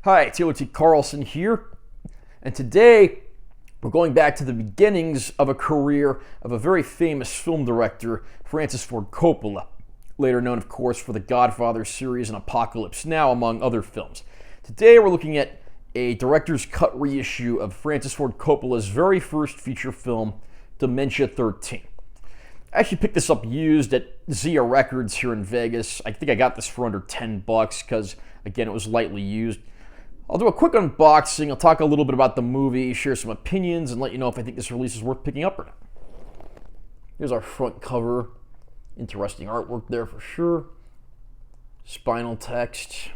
Hi, Taylor T. Carlson here, and today we're going back to the beginnings of a career of a very famous film director, Francis Ford Coppola, later known, of course, for the Godfather series and Apocalypse Now, among other films. Today we're looking at a director's cut reissue of Francis Ford Coppola's very first feature film, Dementia 13. I actually picked this up used at Zia Records here in Vegas. I think I got this for under $10 because, again, it was lightly used. I'll do a quick unboxing. I'll talk a little bit about the movie, share some opinions, and let you know if I think this release is worth picking up or not. Here's our front cover. Interesting artwork there for sure. Spinal text.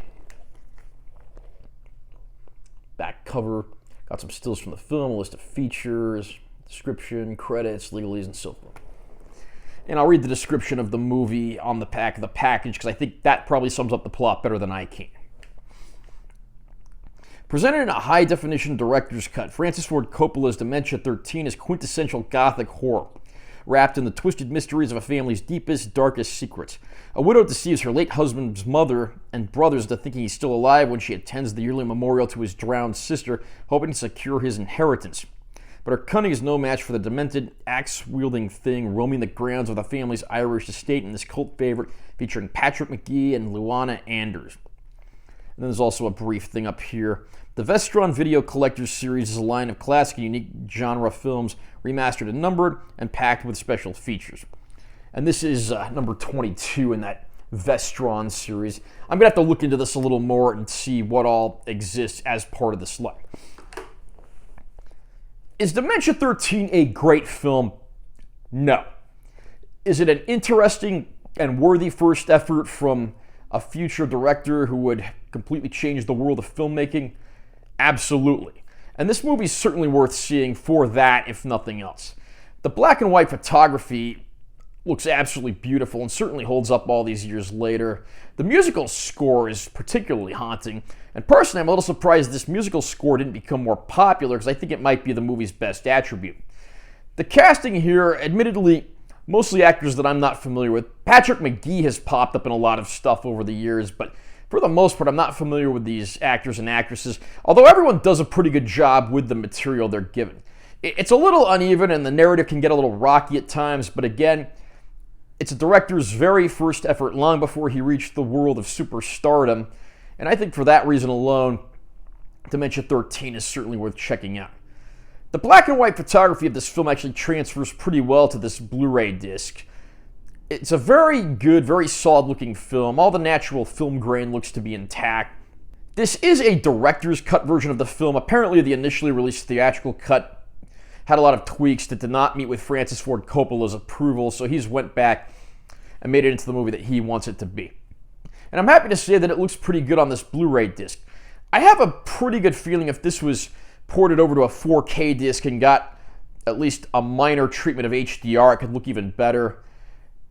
Back cover. Got some stills from the film, a list of features, description, credits, legalese, and so forth. And I'll read the description of the movie on the back of the package because I think that probably sums up the plot better than I can. Presented in a high-definition director's cut, Francis Ford Coppola's Dementia 13 is quintessential gothic horror, wrapped in the twisted mysteries of a family's deepest, darkest secrets. A widow deceives her late husband's mother and brothers into thinking he's still alive when she attends the yearly memorial to his drowned sister, hoping to secure his inheritance. But her cunning is no match for the demented, axe-wielding thing roaming the grounds of the family's Irish estate in this cult favorite featuring Patrick Magee and Luana Anders. And then there's also a brief thing up here. The Vestron Video Collectors Series is a line of classic and unique genre films, remastered and numbered, and packed with special features. And this is number 22 in that Vestron series. I'm going to have to look into this a little more and see what all exists as part of this line. Is Dementia 13 a great film? No. Is it an interesting and worthy first effort from a future director who would completely change the world of filmmaking? Absolutely. And this movie is certainly worth seeing for that, if nothing else. The black and white photography looks absolutely beautiful and certainly holds up all these years later. The musical score is particularly haunting, and personally I'm a little surprised this musical score didn't become more popular because I think it might be the movie's best attribute. The casting here, admittedly, mostly actors that I'm not familiar with. Patrick Magee has popped up in a lot of stuff over the years, but for the most part, I'm not familiar with these actors and actresses, although everyone does a pretty good job with the material they're given. It's a little uneven and the narrative can get a little rocky at times, but again, it's a director's very first effort long before he reached the world of superstardom, and I think for that reason alone, Dementia 13 is certainly worth checking out. The black and white photography of this film actually transfers pretty well to this Blu-ray disc. It's a very good, very solid-looking film. All the natural film grain looks to be intact. This is a director's cut version of the film. Apparently, the initially released theatrical cut had a lot of tweaks that did not meet with Francis Ford Coppola's approval, so he's went back and made it into the movie that he wants it to be. And I'm happy to say that it looks pretty good on this Blu-ray disc. I have a pretty good feeling if this was ported over to a 4K disc and got at least a minor treatment of HDR, it could look even better.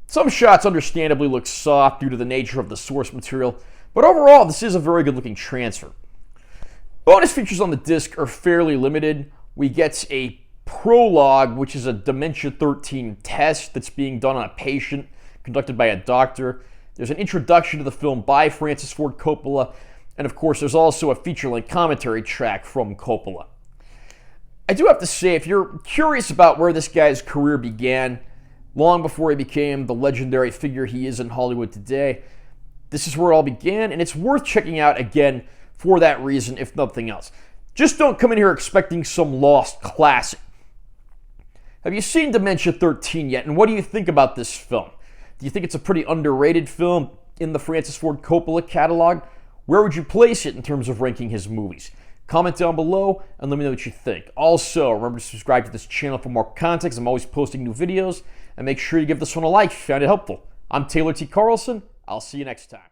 Some shots understandably look soft due to the nature of the source material, but overall this is a very good looking transfer. Bonus features on the disc are fairly limited. We get a prologue, which is a Dementia 13 test that's being done on a patient conducted by a doctor. There's an introduction to the film by Francis Ford Coppola, and of course there's also a feature-length commentary track from Coppola. I do have to say, if you're curious about where this guy's career began, long before he became the legendary figure he is in Hollywood today, this is where it all began, and it's worth checking out again for that reason, if nothing else. Just don't come in here expecting some lost classic. Have you seen Dementia 13 yet, and what do you think about this film? Do you think it's a pretty underrated film in the Francis Ford Coppola catalog? Where would you place it in terms of ranking his movies? Comment down below and let me know what you think. Also, remember to subscribe to this channel for more content. I'm always posting new videos. And make sure you give this one a like if you found it helpful. I'm Taylor T. Carlson. I'll see you next time.